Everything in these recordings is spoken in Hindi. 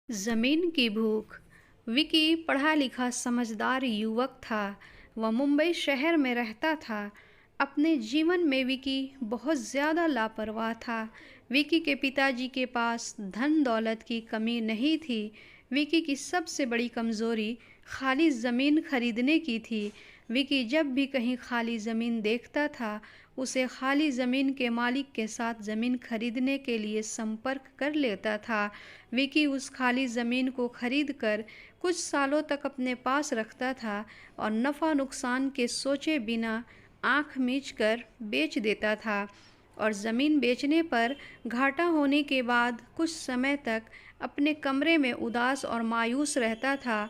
ज़मीन की भूख। विकी पढ़ा लिखा समझदार युवक था। वह मुंबई शहर में रहता था। अपने जीवन में विकी बहुत ज़्यादा लापरवाह था। विकी के पिताजी के पास धन दौलत की कमी नहीं थी। विकी की सबसे बड़ी कमज़ोरी खाली ज़मीन खरीदने की थी। विकी जब भी कहीं खाली ज़मीन देखता था, उसे खाली ज़मीन के मालिक के साथ ज़मीन खरीदने के लिए संपर्क कर लेता था। विकी उस खाली ज़मीन को खरीद कर कुछ सालों तक अपने पास रखता था और नफ़ा नुकसान के सोचे बिना आँख मीच कर बेच देता था। और ज़मीन बेचने पर घाटा होने के बाद कुछ समय तक अपने कमरे में उदास और मायूस रहता था।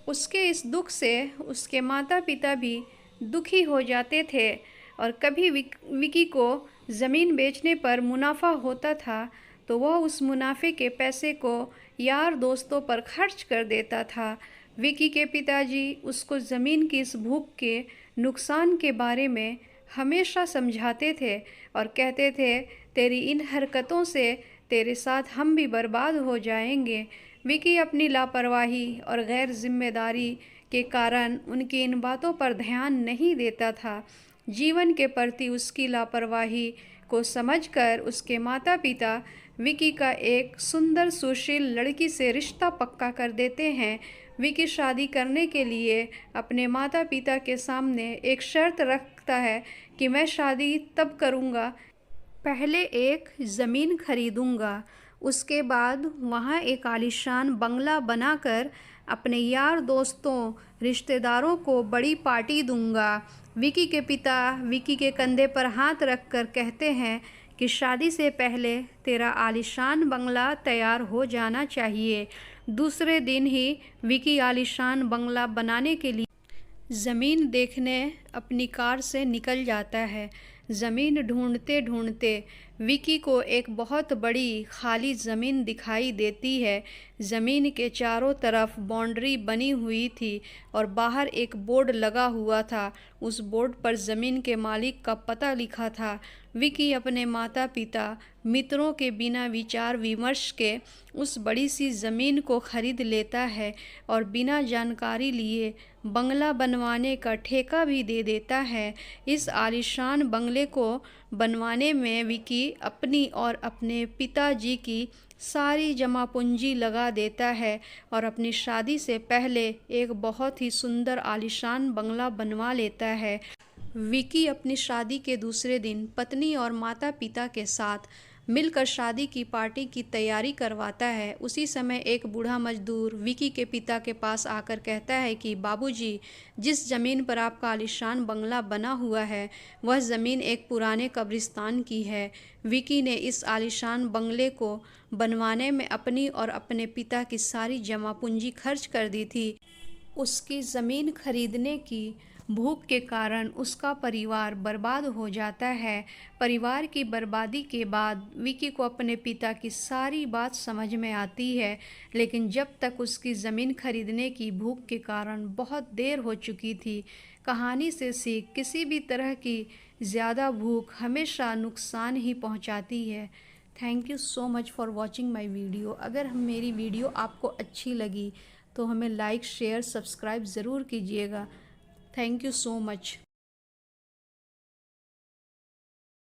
उसके इस दुख से उसके माता पिता भी दुखी हो जाते थे। और कभी विकी को ज़मीन बेचने पर मुनाफा होता था तो वह उस मुनाफे के पैसे को यार दोस्तों पर खर्च कर देता था। विकी के पिताजी उसको ज़मीन की इस भूख के नुकसान के बारे में हमेशा समझाते थे और कहते थे, तेरी इन हरकतों से तेरे साथ हम भी बर्बाद हो जाएंगे। विकी अपनी लापरवाही और गैर जिम्मेदारी के कारण उनकी इन बातों पर ध्यान नहीं देता था। जीवन के प्रति उसकी लापरवाही को समझकर उसके माता पिता विकी का एक सुंदर सुशील लड़की से रिश्ता पक्का कर देते हैं। विकी शादी करने के लिए अपने माता पिता के सामने एक शर्त रखता है कि मैं शादी तब करूँगा, पहले एक ज़मीन खरीदूंगा, उसके बाद वहाँ एक आलीशान बंगला बनाकर अपने यार दोस्तों रिश्तेदारों को बड़ी पार्टी दूंगा। विकी के पिता विकी के कंधे पर हाथ रखकर कहते हैं कि शादी से पहले तेरा आलीशान बंगला तैयार हो जाना चाहिए। दूसरे दिन ही विकी आलीशान बंगला बनाने के लिए ज़मीन देखने अपनी कार से निकल जाता है। ज़मीन ढूंढते ढूंढते विकी को एक बहुत बड़ी खाली ज़मीन दिखाई देती है। ज़मीन के चारों तरफ बाउंड्री बनी हुई थी और बाहर एक बोर्ड लगा हुआ था। उस बोर्ड पर ज़मीन के मालिक का पता लिखा था। विकी अपने माता पिता मित्रों के बिना विचार विमर्श के उस बड़ी सी ज़मीन को खरीद लेता है और बिना जानकारी लिए बंगला बनवाने का ठेका भी दे देता है। इस आलीशान बंगले को बनवाने में विकी अपनी और अपने पिताजी की सारी जमा पूंजी लगा देता है और अपनी शादी से पहले एक बहुत ही सुंदर आलीशान बंगला बनवा लेता है। विकी अपनी शादी के दूसरे दिन पत्नी और माता पिता के साथ मिलकर शादी की पार्टी की तैयारी करवाता है। उसी समय एक बूढ़ा मजदूर विकी के पिता के पास आकर कहता है कि बाबूजी, जिस ज़मीन पर आपका आलीशान बंगला बना हुआ है वह ज़मीन एक पुराने कब्रिस्तान की है। विकी ने इस आलीशान बंगले को बनवाने में अपनी और अपने पिता की सारी जमा पूंजी खर्च कर दी थी। उसकी ज़मीन खरीदने की भूख के कारण उसका परिवार बर्बाद हो जाता है। परिवार की बर्बादी के बाद विकी को अपने पिता की सारी बात समझ में आती है, लेकिन जब तक उसकी ज़मीन खरीदने की भूख के कारण बहुत देर हो चुकी थी। कहानी से सीख, किसी भी तरह की ज़्यादा भूख हमेशा नुकसान ही पहुंचाती है। Thank you so much for watching my video. अगर मेरी वीडियो आपको अच्छी लगी तो हमें लाइक शेयर सब्सक्राइब ज़रूर कीजिएगा। Thank you so much.